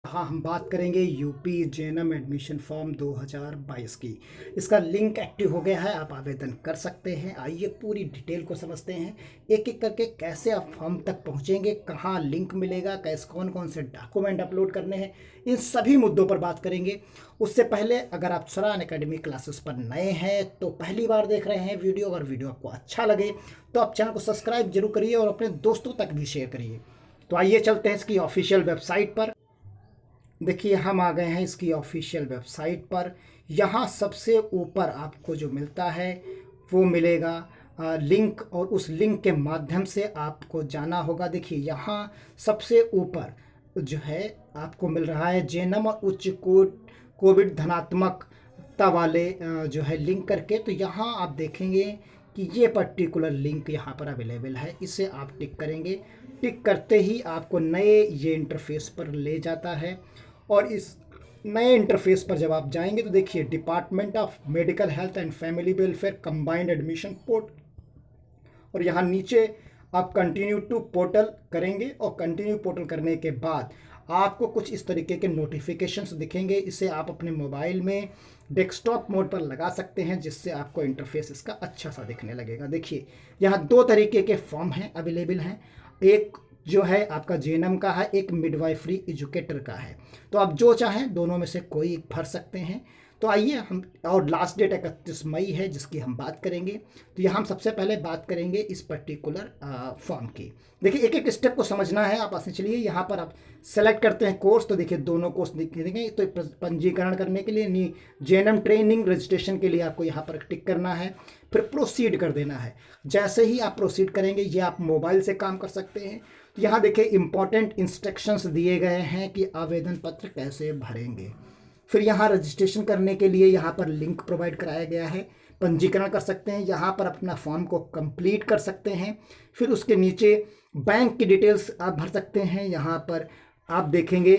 हाँ, हम बात करेंगे यूपी जेएनएम एडमिशन फॉर्म 2022 की। इसका लिंक एक्टिव हो गया है, आप आवेदन कर सकते हैं। आइए पूरी डिटेल को समझते हैं, एक एक करके कैसे आप फॉर्म तक पहुंचेंगे, कहां लिंक मिलेगा, कैसे कौन कौन से डॉक्यूमेंट अपलोड करने हैं, इन सभी मुद्दों पर बात करेंगे। उससे पहले अगर आप सरान एकेडमी क्लासेस पर नए हैं तो पहली बार देख रहे हैं वीडियो, अगर वीडियो आपको अच्छा लगे तो आप चैनल को सब्सक्राइब जरूर करिए और अपने दोस्तों तक भी शेयर करिए। तो आइए चलते हैं इसकी ऑफिशियल वेबसाइट पर। देखिए हम आ गए हैं इसकी ऑफिशियल वेबसाइट पर। यहाँ सबसे ऊपर आपको जो मिलता है वो मिलेगा लिंक, और उस लिंक के माध्यम से आपको जाना होगा। देखिए यहाँ सबसे ऊपर जो है आपको मिल रहा है जेएनएम और उच्च कोविड धनात्मकता वाले जो है लिंक करके। तो यहाँ आप देखेंगे कि ये पर्टिकुलर लिंक यहाँ पर अवेलेबल है, इसे आप टिक करेंगे। टिक करते ही आपको नए ये इंटरफेस पर ले जाता है, और इस नए इंटरफेस पर जब आप जाएंगे तो देखिए department of medical health and family welfare combined admission port, और यहाँ नीचे आप कंटिन्यू टू पोर्टल करेंगे, और कंटिन्यू पोर्टल करने के बाद आपको कुछ इस तरीके के नोटिफिकेशंस दिखेंगे। इसे आप अपने मोबाइल में डेस्कटॉप मोड पर लगा सकते हैं, जिससे आपको इंटरफेस इसका अच्छा सा दिखने लगेगा। देखिए यहाँ दो तरीके के फॉर्म हैं अवेलेबल हैं, एक जो है आपका जेएनएम का है, एक मिडवाइफरी एजुकेटर का है। तो आप जो चाहें दोनों में से कोई भर सकते हैं। तो आइए हम, और लास्ट डेट 31 मई है जिसकी हम बात करेंगे। तो यहाँ हम सबसे पहले बात करेंगे इस पर्टिकुलर फॉर्म की। देखिए एक एक स्टेप को समझना है आप ऐसे। चलिए यहाँ पर आप सेलेक्ट करते हैं कोर्स, तो देखिए दोनों कोर्स दिखेंगे। तो पंजीकरण करने के लिए जेएनएम ट्रेनिंग रजिस्ट्रेशन के लिए आपको यहाँ पर टिक करना है, फिर प्रोसीड कर देना है। जैसे ही आप प्रोसीड करेंगे, ये आप मोबाइल से काम कर सकते हैं। तो यहाँ देखिए इंपॉर्टेंट इंस्ट्रक्शंस दिए गए हैं कि आवेदन पत्र कैसे भरेंगे। फिर यहाँ रजिस्ट्रेशन करने के लिए यहाँ पर लिंक प्रोवाइड कराया गया है, पंजीकरण कर सकते हैं, यहाँ पर अपना फॉर्म को कंप्लीट कर सकते हैं। फिर उसके नीचे बैंक की डिटेल्स आप भर सकते हैं। यहाँ पर आप देखेंगे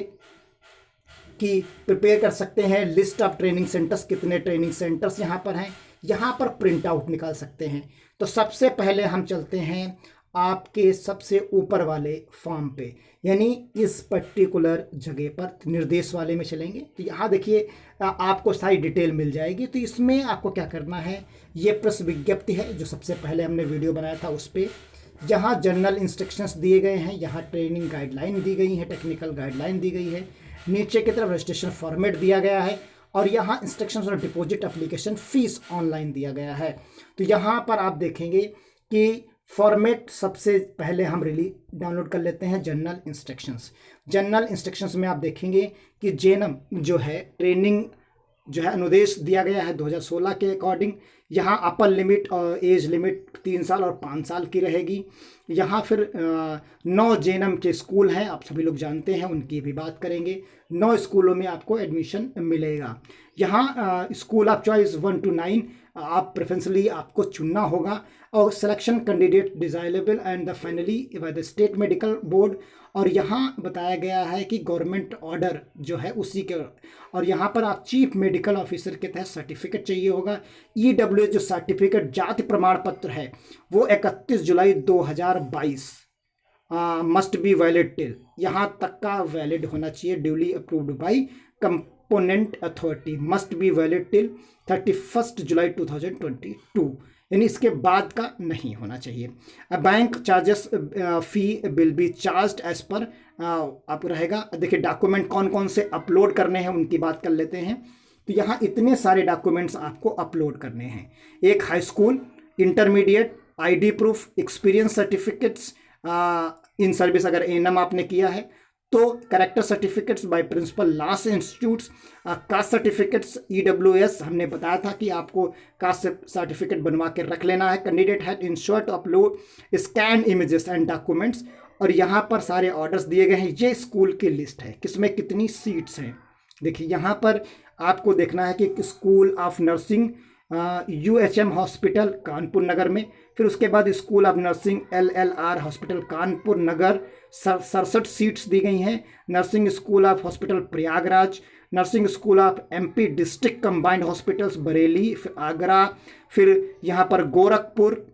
कि प्रिपेयर कर सकते हैं लिस्ट ऑफ ट्रेनिंग सेंटर्स, कितने ट्रेनिंग सेंटर्स यहाँ पर हैं, यहाँ पर प्रिंट आउट निकाल सकते हैं। तो सबसे पहले हम चलते हैं आपके सबसे ऊपर वाले फॉर्म पे, यानी इस पर्टिकुलर जगह पर निर्देश वाले में चलेंगे। तो यहाँ देखिए आपको सारी डिटेल मिल जाएगी। तो इसमें आपको क्या करना है, ये प्रेस विज्ञप्ति है जो सबसे पहले हमने वीडियो बनाया था उस पर, जहाँ जनरल इंस्ट्रक्शंस दिए गए हैं, यहाँ ट्रेनिंग गाइडलाइन दी गई है, टेक्निकल गाइडलाइन दी गई है, नीचे की तरफ रजिस्ट्रेशन फॉर्मेट दिया गया है, और यहाँ इंस्ट्रक्शंस और डिपॉजिट एप्लीकेशन फीस ऑनलाइन दिया गया है। तो यहाँ पर आप देखेंगे कि फॉर्मेट सबसे पहले हम डाउनलोड कर लेते हैं जनरल इंस्ट्रक्शंस। जनरल इंस्ट्रक्शंस में आप देखेंगे कि जेएनएम जो है ट्रेनिंग जो है अनुदेश दिया गया है 2016 के अकॉर्डिंग। यहाँ अपर लिमिट और एज लिमिट 3 साल और 5 साल की रहेगी। यहाँ फिर 9 जेएनएम के स्कूल हैं, आप सभी लोग जानते हैं, उनकी भी बात करेंगे। 9 स्कूलों में आपको एडमिशन मिलेगा। यहाँ स्कूल ऑफ चॉइस 1 to 9 आप प्रेफरेंसली आपको चुनना होगा, और selection candidate desirable and the finally by the state medical board. और यहाँ बताया गया है कि गवर्नमेंट ऑर्डर जो है उसी के, और यहाँ पर आप चीफ मेडिकल ऑफिसर के तहत सर्टिफिकेट चाहिए होगा। ईडब्ल्यूएस जो सर्टिफिकेट जाति प्रमाण पत्र है वो 31 July 2022 must be valid till, यहाँ तक का वैलिड होना चाहिए। Duly approved by component authority, must be valid till 31 July 2022, यानी इसके बाद का नहीं होना चाहिए। Bank charges fee will be charge as per आप रहेगा। देखिए डॉक्यूमेंट कौन कौन से अपलोड करने हैं उनकी बात कर लेते हैं। तो यहाँ इतने सारे डॉक्यूमेंट्स आपको अपलोड करने हैं। एक high school, intermediate, ID proof, experience certificates in service अगर एएनएम आपने किया है तो, character certificates by principal last institutes, caste certificates EWS हमने बताया था कि आपको कास्ट सर्टिफिकेट बनवा के रख लेना है। Candidate had ensure to upload scan images and documents, और यहाँ पर सारे ऑर्डर्स दिए गए हैं। ये स्कूल की लिस्ट है, किसमें कितनी सीट्स हैं। देखिए यहाँ पर आपको देखना है कि school of nursing UHM hospital Kanpur Nagar में, फिर उसके बाद school of nursing LLR hospital Kanpur Nagar 67 seats दी गई हैं। Nursing school of hospital Prayagraj, nursing school of MP district combined hospitals Bareilly, फिर आगरा, फिर यहाँ पर गोरखपुर,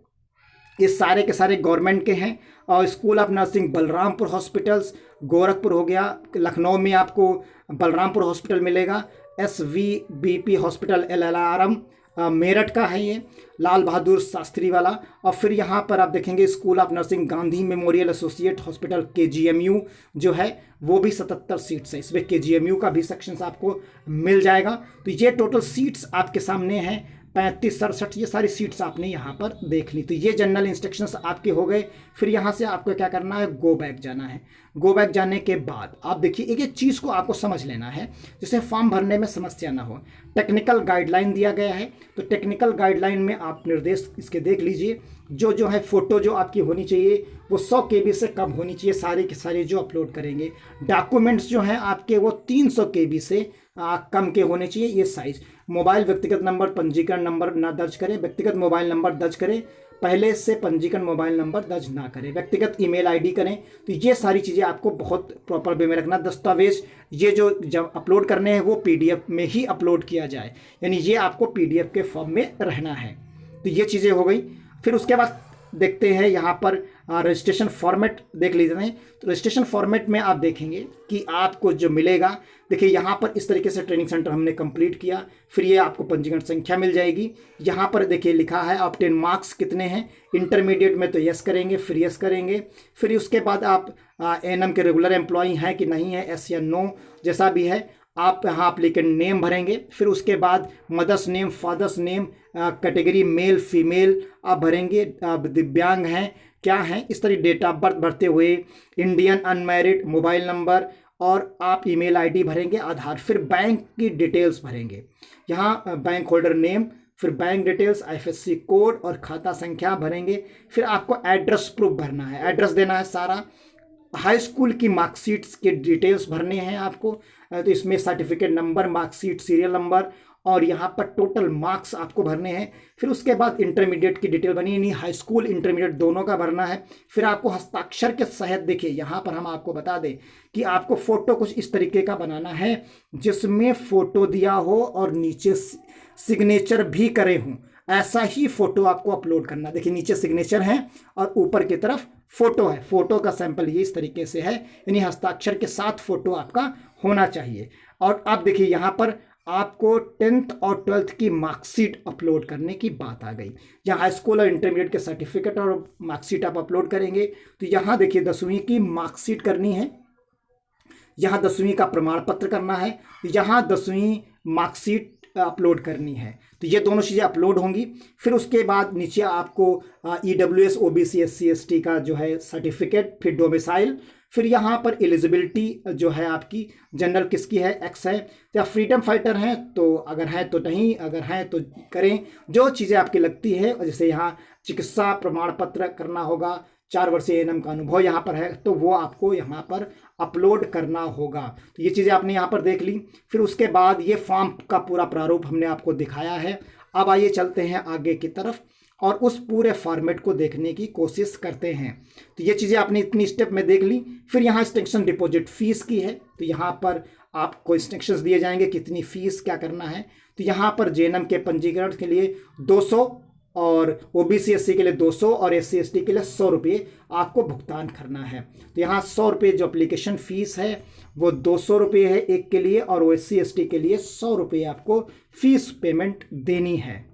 ये सारे के सारे गवर्नमेंट के हैं। और school of nursing Balrampur hospitals, Gorakhpur हो गया, लखनऊ में आपको बलरामपुर हॉस्पिटल मिलेगा, SVBP हॉस्पिटल LLRM मेरठ का है ये, लाल बहादुर शास्त्री वाला। और फिर यहाँ पर आप देखेंगे school of nursing Gandhi memorial associate hospital KGMU जो है वो भी 77 सीट्स है, इसमें KGMU का भी सेक्शंस आपको मिल जाएगा। तो ये टोटल सीट्स आपके सामने हैं 35 67, ये सारी सीट्स आपने यहाँ पर देख ली। तो ये जनरल इंस्ट्रक्शंस आपके हो गए। फिर यहाँ से आपको क्या करना है, गो बैक जाना है। गो बैक जाने के बाद आप देखिए एक एक चीज़ को आपको समझ लेना है जिससे फॉर्म भरने में समस्या ना हो। टेक्निकल गाइडलाइन दिया गया है, तो टेक्निकल गाइडलाइन में आप निर्देश इसके देख लीजिए। जो है फ़ोटो जो आपकी होनी चाहिए वो 100 KB से कम होनी चाहिए, सारे के सारे जो अपलोड करेंगे। डॉक्यूमेंट्स जो हैं आपके वो 300 KB से कम के होने चाहिए ये साइज़। मोबाइल व्यक्तिगत नंबर पंजीकरण नंबर ना दर्ज करें, व्यक्तिगत मोबाइल नंबर दर्ज करें, पहले से पंजीकरण मोबाइल नंबर दर्ज ना करें, व्यक्तिगत ईमेल आईडी करें। तो ये सारी चीज़ें आपको बहुत प्रॉपर वे में रखना। दस्तावेज ये जो जब अपलोड करने हैं वो PDF में ही अपलोड किया जाए, यानी ये आपको PDF के फॉर्म में रहना है। तो ये चीज़ें हो गई। फिर उसके बाद देखते हैं यहाँ पर रजिस्ट्रेशन फॉर्मेट देख लीजिए। तो रजिस्ट्रेशन फॉर्मेट में आप देखेंगे कि आपको जो मिलेगा, देखिए यहाँ पर इस तरीके से ट्रेनिंग सेंटर हमने कंप्लीट किया, फिर ये आपको पंजीकरण संख्या मिल जाएगी। यहाँ पर देखिए लिखा है ऑब्टेन मार्क्स कितने हैं, इंटरमीडिएट में तो यस करेंगे, फिर यस करेंगे। फिर उसके बाद आप ANM के रेगुलर एम्प्लॉई हैं कि नहीं है, एस या नो जैसा भी है आप यहाँ एप्लीकेंट नेम भरेंगे। फिर उसके बाद mother's name, father's name, category male female आप भरेंगे, दिव्यांग हैं क्या हैं, इस तरह डेट ऑफ बर्थ भरते हुए, इंडियन अनमैरिड, मोबाइल नंबर, और आप ईमेल आईडी भरेंगे, आधार। फिर बैंक की डिटेल्स भरेंगे, यहाँ बैंक होल्डर नेम, फिर बैंक डिटेल्स, IFSC कोड और खाता संख्या भरेंगे। फिर आपको एड्रेस प्रूफ भरना है, एड्रेस देना है सारा। हाई स्कूल की मार्कशीट्स के डिटेल्स भरने हैं आपको, तो इसमें certificate number, marksheet serial number और यहाँ पर टोटल मार्क्स आपको भरने हैं। फिर उसके बाद इंटरमीडिएट की डिटेल बनी, नहीं हाई स्कूल इंटरमीडिएट दोनों का भरना है। फिर आपको हस्ताक्षर के सहित देखिए यहाँ पर हम आपको बता दें कि आपको फ़ोटो कुछ इस तरीके का बनाना है जिसमें फ़ोटो दिया हो और नीचे सिग्नेचर भी करे हों, ऐसा ही फ़ोटो आपको अपलोड करना। देखिए नीचे सिग्नेचर है और ऊपर की तरफ फ़ोटो है। फ़ोटो का सैंपल ये इस तरीके से है, यानी हस्ताक्षर के साथ फ़ोटो आपका होना चाहिए। और आप देखिए यहाँ पर आपको 10th और 12th की मार्कशीट अपलोड करने की बात आ गई। यहाँ हाई स्कूल और इंटरमीडिएट के सर्टिफिकेट और मार्कशीट आप अपलोड करेंगे। तो यहाँ देखिए 10वीं की मार्कशीट करनी है, यहाँ 10वीं का प्रमाण पत्र करना है, यहाँ 10वीं मार्कशीट अपलोड करनी है। तो ये दोनों चीज़ें अपलोड होंगी। फिर उसके बाद नीचे आपको EWS OBC SC ST का जो है सर्टिफिकेट, फिर डोमिसाइल, फिर यहाँ पर एलिजिबिलिटी जो है आपकी जनरल किसकी है, X है, या फ्रीडम फाइटर हैं तो अगर है तो नहीं, अगर है तो करें, जो चीज़ें आपकी लगती है। जैसे यहाँ चिकित्सा प्रमाण पत्र करना होगा, 4 वर्षीय ANM का अनुभव यहाँ पर है तो वो आपको यहाँ पर अपलोड करना होगा। तो ये चीज़ें आपने यहाँ पर देख ली। फिर उसके बाद ये फॉर्म का पूरा प्रारूप हमने आपको दिखाया है। अब आइए चलते हैं आगे की तरफ और उस पूरे फॉर्मेट को देखने की कोशिश करते हैं। तो ये चीज़ें आपने इतनी स्टेप में देख ली। फिर यहाँ इंस्ट्रक्शन डिपॉजिट फीस की है, तो यहाँ पर आपको इंस्ट्रक्शंस दिए जाएंगे कितनी फीस क्या करना है। तो यहाँ पर JNM के पंजीकरण के लिए 200 और OBC SC के लिए 200 और SC ST के लिए 100 रुपये आपको भुगतान करना है। तो यहाँ 100 रुपये जो एप्लीकेशन फ़ीस है वो 200 रुपये है एक के लिए, और SC ST के लिए 100 रुपये आपको फ़ीस पेमेंट देनी है।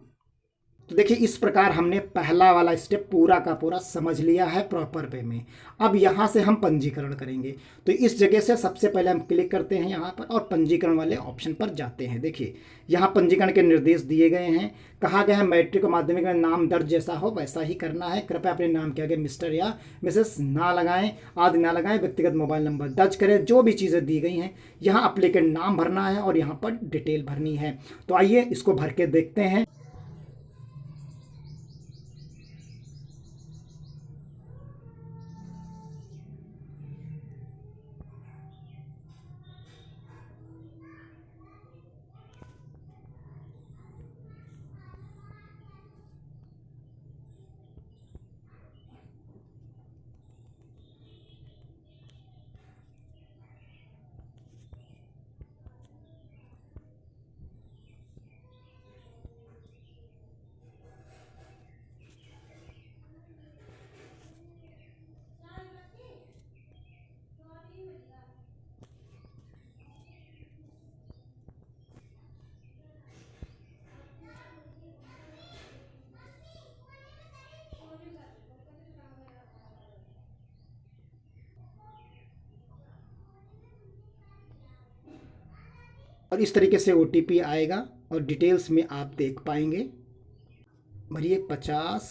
तो देखिए इस प्रकार हमने पहला वाला स्टेप पूरा का पूरा समझ लिया है प्रॉपर वे में। अब यहाँ से हम पंजीकरण करेंगे। तो इस जगह से सबसे पहले हम क्लिक करते हैं यहाँ पर और पंजीकरण वाले ऑप्शन पर जाते हैं। देखिए यहाँ पंजीकरण के निर्देश दिए गए हैं, कहा गया है मैट्रिक और माध्यमिक में नाम दर्ज जैसा हो वैसा ही करना है। कृपया अपने नाम के आगे मिस्टर या मिसेस ना लगाएं, आदि ना लगाएं, व्यक्तिगत मोबाइल नंबर दर्ज करें, जो भी चीज़ें दी गई हैं। यहाँ एप्लीकेंट नाम भरना है और यहाँ पर डिटेल भरनी है। तो आइए इसको भर के देखते हैं। और इस तरीके से OTP आएगा और डिटेल्स में आप देख पाएंगे। भरिए 50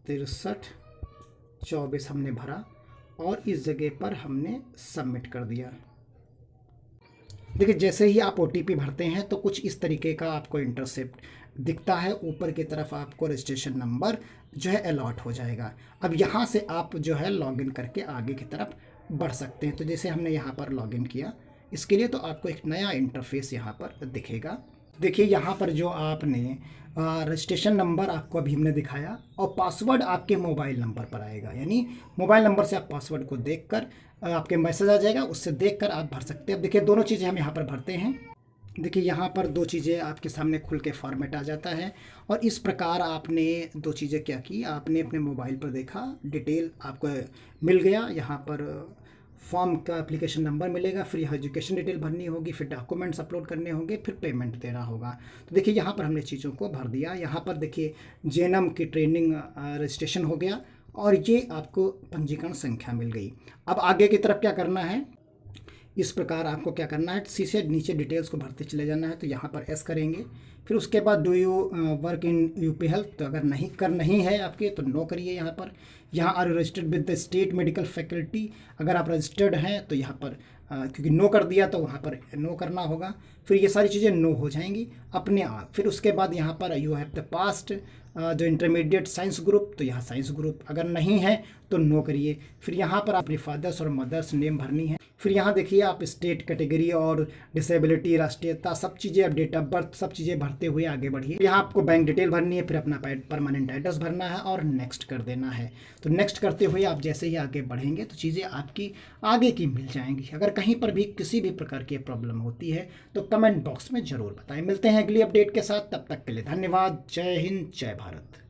63 24 हमने भरा और इस जगह पर हमने सबमिट कर दिया। देखिए जैसे ही आप OTP भरते हैं तो कुछ इस तरीके का आपको इंटरसेप्ट दिखता है, ऊपर की तरफ आपको रजिस्ट्रेशन नंबर जो है अलॉट हो जाएगा। अब यहाँ से आप जो है लॉगिन करके आगे की तरफ बढ़ सकते हैं। तो जैसे हमने यहाँ पर लॉगिन किया, इसके लिए तो आपको एक नया इंटरफेस यहाँ पर दिखेगा। देखिए यहाँ पर जो आपने रजिस्ट्रेशन नंबर आपको अभी हमने दिखाया और पासवर्ड आपके मोबाइल नंबर पर आएगा, यानी मोबाइल नंबर से आप पासवर्ड को देखकर आपके मैसेज आ जाएगा, उससे देखकर आप भर सकते हैं। अब देखिए दोनों चीज़ें हम यहाँ पर भरते हैं। देखिए यहाँ पर दो चीज़ें आपके सामने खुल के फॉर्मेट आ जाता है और इस प्रकार आपने दो चीज़ें क्या की, आपने अपने मोबाइल पर देखा, डिटेल आपको मिल गया, यहाँ पर फॉर्म का एप्लीकेशन नंबर मिलेगा, फिर यहाँ एजुकेशन डिटेल भरनी होगी, फिर डॉक्यूमेंट्स अपलोड करने होंगे, फिर पेमेंट देना होगा। तो देखिए यहाँ पर हमने चीज़ों को भर दिया। यहाँ पर देखिए जेएनएम की ट्रेनिंग रजिस्ट्रेशन हो गया और ये आपको पंजीकरण संख्या मिल गई। अब आगे की तरफ क्या करना है, इस प्रकार आपको क्या करना है, सी से नीचे डिटेल्स को भरते चले जाना है। तो यहाँ पर एस करेंगे, फिर उसके बाद do you work in UP health, तो अगर नहीं है आपके तो नो करिए। यहाँ पर are registered with the state medical faculty, अगर आप रजिस्टर्ड हैं तो यहाँ पर क्योंकि नो कर दिया तो वहाँ पर नो करना होगा। फिर ये सारी चीज़ें नो हो जाएंगी अपने आप। फिर उसके बाद यहाँ पर यू हैव द पास्ट जो इंटरमीडिएट साइंस ग्रुप, तो यहाँ साइंस ग्रुप अगर नहीं है तो नो करिए। फिर यहाँ पर अपने फादर्स और मदर्स नेम भरनी है। फिर यहाँ देखिए आप स्टेट कैटेगरी और डिसेबिलिटी, राष्ट्रीयता, सब चीज़ें, डेट ऑफ बर्थ, सब चीज़ें भरते हुए आगे बढ़िए। यहाँ आपको बैंक डिटेल भरनी है, फिर अपना परमानेंट एड्रेस भरना है और नेक्स्ट कर देना है। तो नेक्स्ट करते हुए आप जैसे ही आगे बढ़ेंगे तो चीज़ें आपकी आगे की मिल जाएंगी। अगर कहीं पर भी किसी भी प्रकार की प्रॉब्लम होती है तो कमेंट बॉक्स में ज़रूर बताएं। मिलते हैं अगली अपडेट के साथ, तब तक के लिए धन्यवाद। जय हिंद, जय भारत।